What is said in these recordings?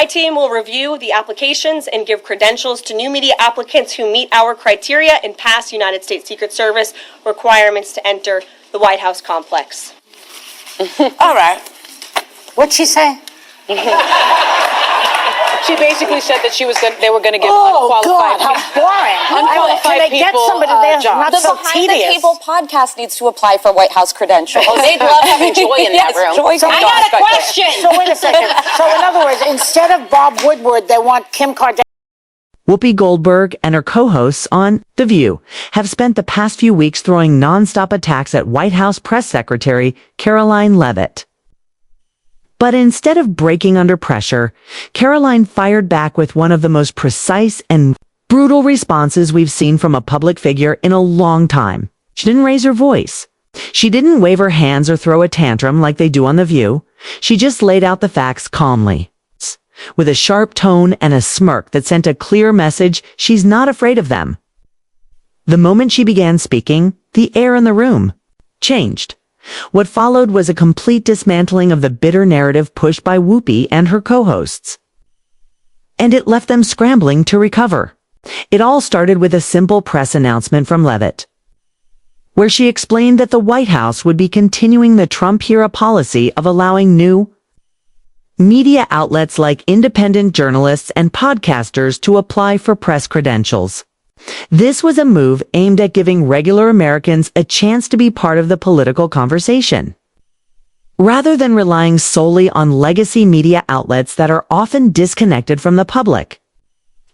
My team will review the applications and give credentials to new media applicants who meet our criteria and pass United States Secret Service requirements to enter the White House complex. All right. What'd she say? She basically said that they were going to give God, unqualified how boring. Unqualified Can they get people, somebody there who's not jobs. The so Behind tedious? the Table podcast needs to apply for White House credentials. Oh, they'd love having Joy in that room. Joy can I go. got a question. So wait a second. So in other words, instead of Bob Woodward, they want Kim Kardashian. Whoopi Goldberg and her co-hosts on The View have spent the past few weeks throwing nonstop attacks at White House Press Secretary Karoline Leavitt. But instead of breaking under pressure, Karoline fired back with one of the most precise and brutal responses we've seen from a public figure in a long time. She didn't raise her voice. She didn't wave her hands or throw a tantrum like they do on The View. She just laid out the facts calmly, with a sharp tone and a smirk that sent a clear message she's not afraid of them. The moment she began speaking, the air in the room changed. What followed was a complete dismantling of the bitter narrative pushed by Whoopi and her co-hosts. And it left them scrambling to recover. It all started with a simple press announcement from Leavitt, where she explained that the White House would be continuing the Trump-era policy of allowing new media outlets like independent journalists and podcasters to apply for press credentials. This was a move aimed at giving regular Americans a chance to be part of the political conversation, rather than relying solely on legacy media outlets that are often disconnected from the public.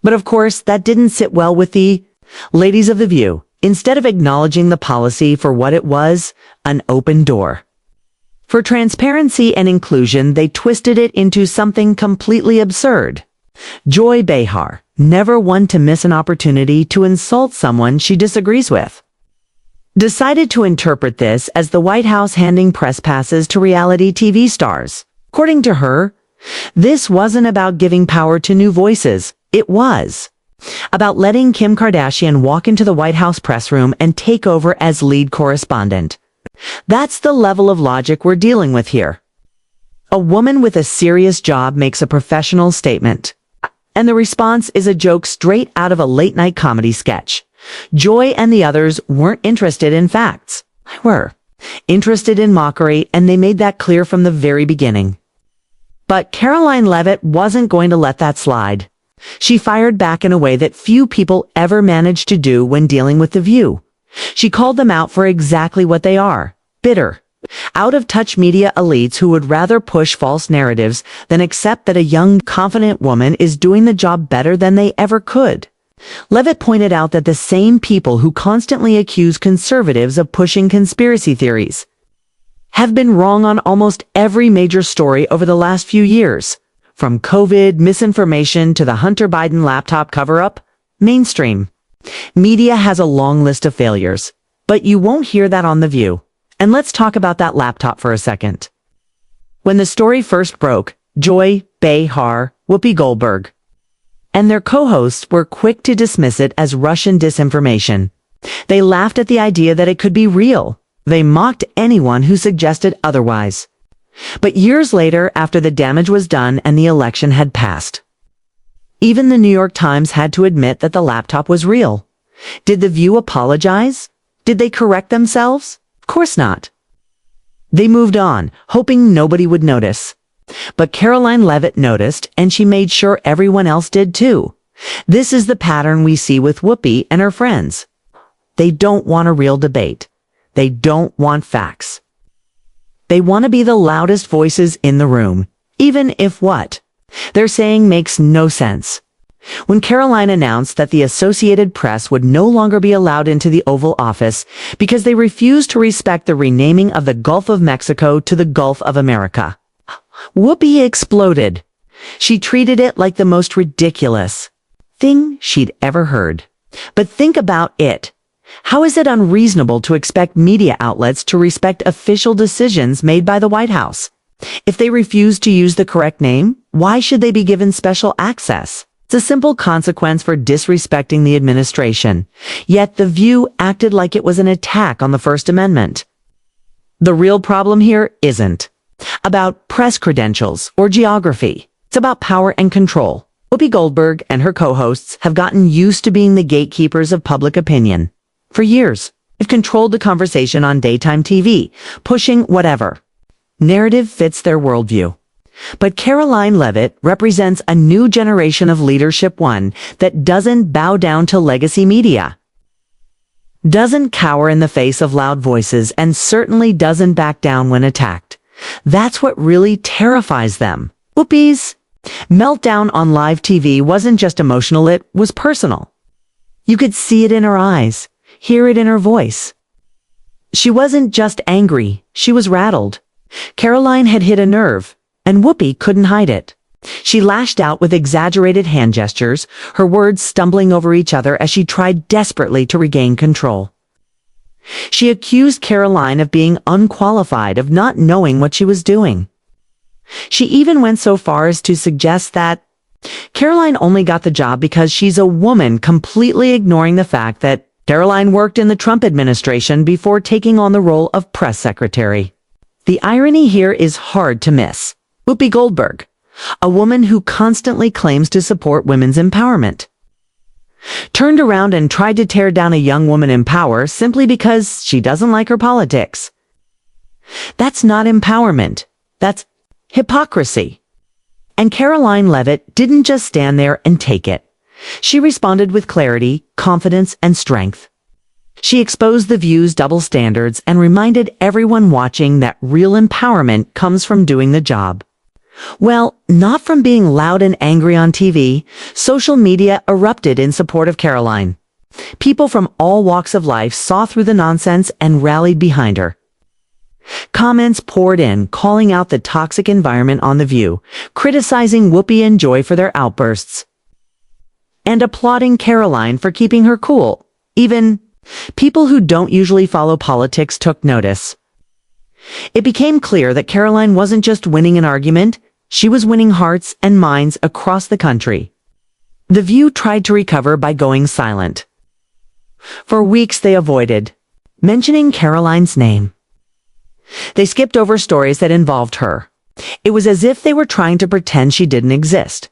But of course, that didn't sit well with the ladies of The View. Instead of acknowledging the policy for what it was, an open door for transparency and inclusion, they twisted it into something completely absurd. Joy Behar, never one to miss an opportunity to insult someone she disagrees with, decided to interpret this as the White House handing press passes to reality TV stars. According to her, this wasn't about giving power to new voices. It was about letting Kim Kardashian walk into the White House press room and take over as lead correspondent. That's the level of logic we're dealing with here. A woman with a serious job makes a professional statement, and the response is a joke straight out of a late-night comedy sketch. Joy and the others weren't interested in facts. They were interested in mockery, and they made that clear from the very beginning. But Karoline Leavitt wasn't going to let that slide. She fired back in a way that few people ever managed to do when dealing with The View. She called them out for exactly what they are: bitter, out-of-touch media elites who would rather push false narratives than accept that a young, confident woman is doing the job better than they ever could. Leavitt pointed out that the same people who constantly accuse conservatives of pushing conspiracy theories have been wrong on almost every major story over the last few years. From COVID, misinformation, to the Hunter Biden laptop cover-up, mainstream media has a long list of failures, but you won't hear that on The View. And let's talk about that laptop for a second. When the story first broke, Joy Behar, Whoopi Goldberg, and their co-hosts were quick to dismiss it as Russian disinformation. They laughed at the idea that it could be real. They mocked anyone who suggested otherwise. But years later, after the damage was done and the election had passed, even the New York Times had to admit that the laptop was real. Did The View apologize? Did they correct themselves? Of course not. They moved on, hoping nobody would notice. But Karoline Leavitt noticed, and she made sure everyone else did too. This is the pattern we see with Whoopi and her friends. They don't want a real debate. They don't want facts. They want to be the loudest voices in the room, even if what they're saying makes no sense. When Karoline announced that the Associated Press would no longer be allowed into the Oval Office because they refused to respect the renaming of the Gulf of Mexico to the Gulf of America, Whoopi exploded. She treated it like the most ridiculous thing she'd ever heard. But think about it. How is it unreasonable to expect media outlets to respect official decisions made by the White House? If they refuse to use the correct name, why should they be given special access? It's a simple consequence for disrespecting the administration. Yet The View acted like it was an attack on the First Amendment. The real problem here isn't about press credentials or geography. It's It's about power and control. Whoopi Goldberg and her co-hosts have gotten used to being the gatekeepers of public opinion. For years, they've controlled the conversation on daytime TV, pushing whatever narrative fits their worldview. But Karoline Leavitt represents a new generation of leadership, one that doesn't bow down to legacy media, doesn't cower in the face of loud voices, and certainly doesn't back down when attacked. That's what really terrifies them. Whoopi's meltdown on live TV wasn't just emotional, it was personal. You could see it in her eyes, hear it in her voice. She wasn't just angry, she was rattled. Karoline had hit a nerve, and Whoopi couldn't hide it. She lashed out with exaggerated hand gestures, her words stumbling over each other as she tried desperately to regain control. She accused Karoline of being unqualified, of not knowing what she was doing. She even went so far as to suggest that Karoline only got the job because she's a woman, completely ignoring the fact that Karoline worked in the Trump administration before taking on the role of press secretary. The irony here is hard to miss. Whoopi Goldberg, a woman who constantly claims to support women's empowerment, turned around and tried to tear down a young woman in power simply because she doesn't like her politics. That's not empowerment. That's hypocrisy. And Karoline Leavitt didn't just stand there and take it. She responded with clarity, confidence, and strength. She exposed the View's double standards and reminded everyone watching that real empowerment comes from doing the job. Well, not from being loud and angry on TV. Social media erupted in support of Karoline. People from all walks of life saw through the nonsense and rallied behind her. Comments poured in, calling out the toxic environment on The View, criticizing Whoopi and Joy for their outbursts, and applauding Karoline for keeping her cool. Even people who don't usually follow politics took notice. It became clear that Karoline wasn't just winning an argument, she was winning hearts and minds across the country. The View tried to recover by going silent. For weeks they avoided mentioning Karoline's name. They skipped over stories that involved her. It was as if they were trying to pretend she didn't exist.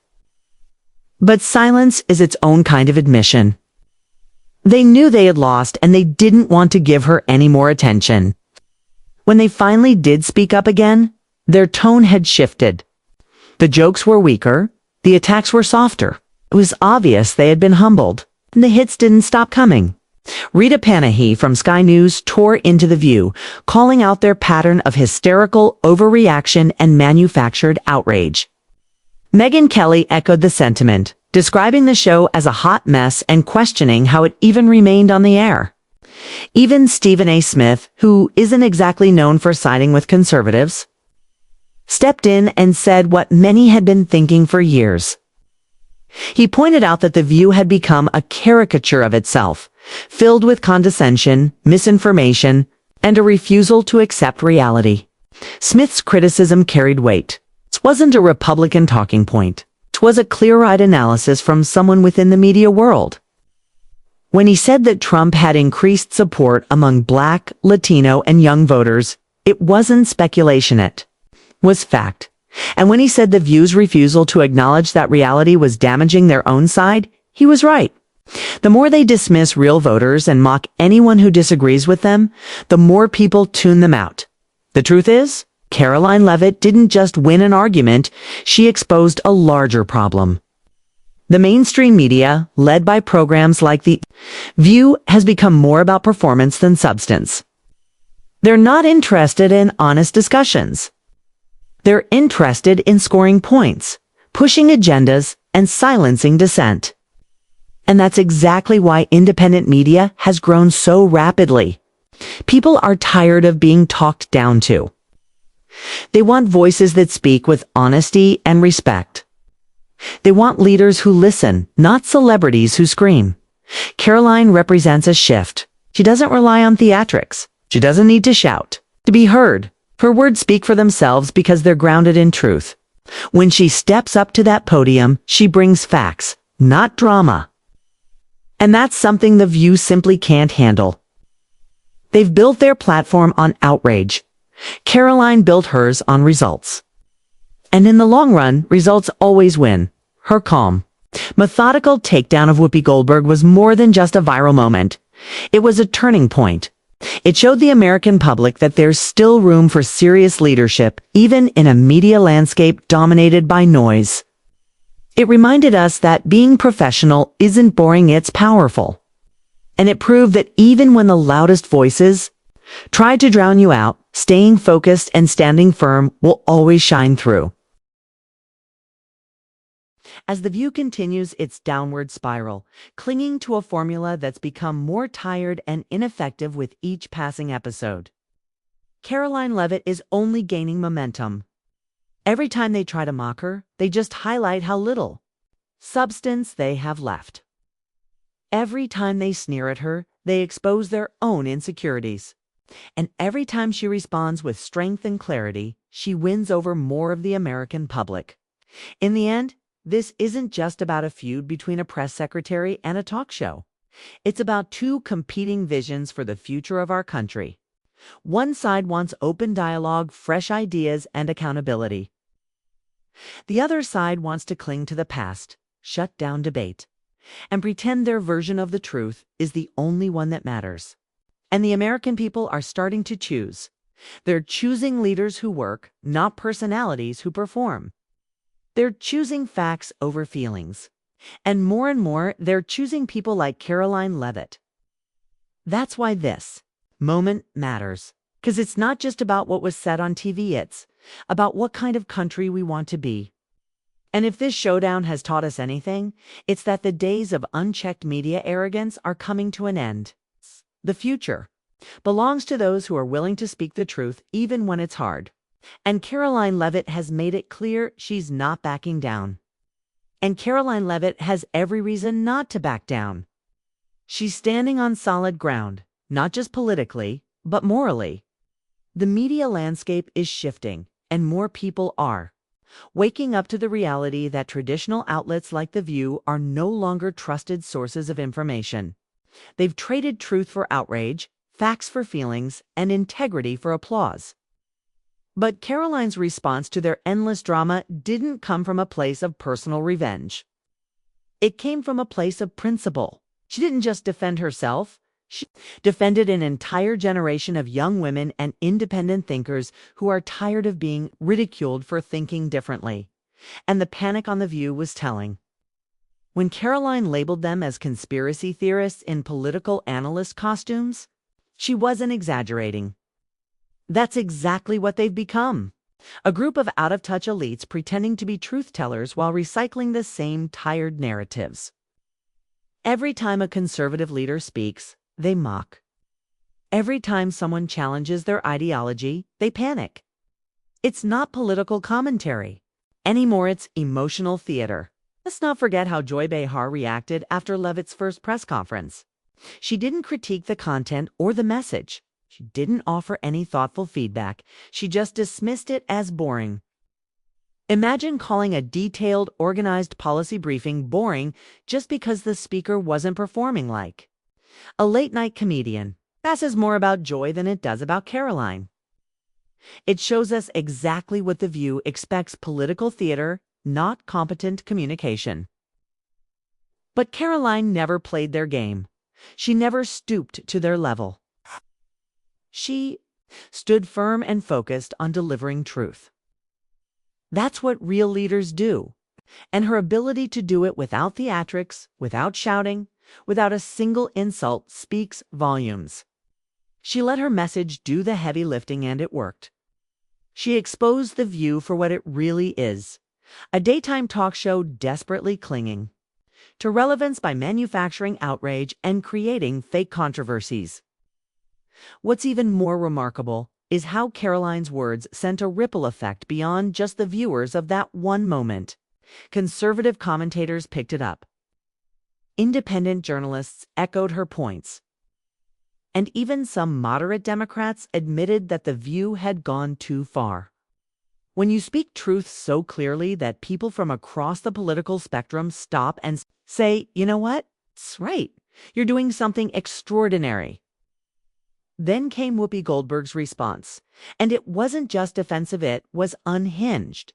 But silence is its own kind of admission. They knew they had lost, and they didn't want to give her any more attention. When they finally did speak up again, their tone had shifted. The jokes were weaker, the attacks were softer. It was obvious they had been humbled, and the hits didn't stop coming. Rita Panahi from Sky News tore into The View, calling out their pattern of hysterical overreaction and manufactured outrage. Megyn Kelly echoed the sentiment, describing the show as a hot mess and questioning how it even remained on the air. Even Stephen A. Smith, who isn't exactly known for siding with conservatives, stepped in and said what many had been thinking for years. He pointed out that The View had become a caricature of itself, filled with condescension, misinformation, and a refusal to accept reality. Smith's criticism carried weight. It wasn't a Republican talking point. It was a clear-eyed analysis from someone within the media world. When he said that Trump had increased support among Black, Latino, and young voters, it wasn't speculation, it was fact. And when he said The View's refusal to acknowledge that reality was damaging their own side, he was right. The more they dismiss real voters and mock anyone who disagrees with them, the more people tune them out. The truth is, Karoline Leavitt didn't just win an argument, she exposed a larger problem. The mainstream media, led by programs like The View, has become more about performance than substance. They're not interested in honest discussions. They're interested in scoring points, pushing agendas, and silencing dissent. And that's exactly why independent media has grown so rapidly. People are tired of being talked down to. They want voices that speak with honesty and respect. They want leaders who listen, not celebrities who scream. Karoline represents a shift. She doesn't rely on theatrics. She doesn't need to shout to be heard. Her words speak for themselves because they're grounded in truth. When she steps up to that podium, she brings facts, not drama. And that's something The View simply can't handle. They've built their platform on outrage. Karoline built hers on results. And in the long run, results always win. Her calm, methodical takedown of Whoopi Goldberg was more than just a viral moment. It was a turning point. It showed the American public that there's still room for serious leadership, even in a media landscape dominated by noise. It reminded us that being professional isn't boring, it's powerful. And it proved that even when the loudest voices tried to drown you out, staying focused and standing firm will always shine through. As The View continues its downward spiral, clinging to a formula that's become more tired and ineffective with each passing episode, Karoline Leavitt is only gaining momentum. Every time they try to mock her, they just highlight how little substance they have left. Every time they sneer at her, they expose their own insecurities. And every time she responds with strength and clarity, she wins over more of the American public. In the end, this isn't just about a feud between a press secretary and a talk show. It's about two competing visions for the future of our country. One side wants open dialogue, fresh ideas, and accountability. The other side wants to cling to the past, shut down debate, and pretend their version of the truth is the only one that matters. And the American people are starting to choose. They're choosing leaders who work, not personalities who perform. They're choosing facts over feelings. And more, they're choosing people like Karoline Leavitt. That's why this moment matters. Because it's not just about what was said on TV, it's about what kind of country we want to be. And if this showdown has taught us anything, it's that the days of unchecked media arrogance are coming to an end. The future belongs to those who are willing to speak the truth even when it's hard. And Karoline Leavitt has made it clear she's not backing down. And Karoline Leavitt has every reason not to back down. She's standing on solid ground, not just politically, but morally. The media landscape is shifting, and more people are waking up to the reality that traditional outlets like The View are no longer trusted sources of information. They've traded truth for outrage, facts for feelings, and integrity for applause. But Karoline's response to their endless drama didn't come from a place of personal revenge. It came from a place of principle. She didn't just defend herself. She defended an entire generation of young women and independent thinkers who are tired of being ridiculed for thinking differently. And the panic on The View was telling. When Karoline labeled them as conspiracy theorists in political analyst costumes, she wasn't exaggerating. That's exactly what they've become. A group of out-of-touch elites pretending to be truth-tellers while recycling the same tired narratives. Every time a conservative leader speaks, they mock. Every time someone challenges their ideology, they panic. It's not political commentary. Anymore, it's emotional theater. Let's not forget how Joy Behar reacted after Leavitt's first press conference. She didn't critique the content or the message. She didn't offer any thoughtful feedback. She just dismissed it as boring. Imagine calling a detailed, organized policy briefing boring just because the speaker wasn't performing like a late-night comedian. That says more about Joy than it does about Karoline. It shows us exactly what The View expects: political theater, not competent communication. But Karoline never played their game. She never stooped to their level. She stood firm and focused on delivering truth. That's what real leaders do. And her ability to do it without theatrics, without shouting, without a single insult speaks volumes. She let her message do the heavy lifting, and it worked. She exposed The View for what it really is: a daytime talk show desperately clinging to relevance by manufacturing outrage and creating fake controversies. What's even more remarkable is how Karoline's words sent a ripple effect beyond just the viewers of that one moment. Conservative commentators picked it up. Independent journalists echoed her points. And even some moderate Democrats admitted that The View had gone too far. When you speak truth so clearly that people from across the political spectrum stop and say, you know what? It's right. You're doing something extraordinary. Then came Whoopi Goldberg's response. And it wasn't just defensive, it was unhinged.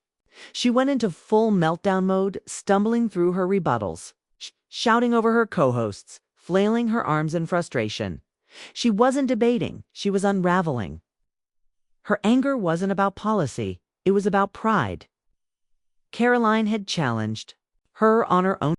She went into full meltdown mode, stumbling through her rebuttals, shouting over her co-hosts, flailing her arms in frustration. She wasn't debating, she was unraveling. Her anger wasn't about policy, it was about pride. Karoline had challenged her on her own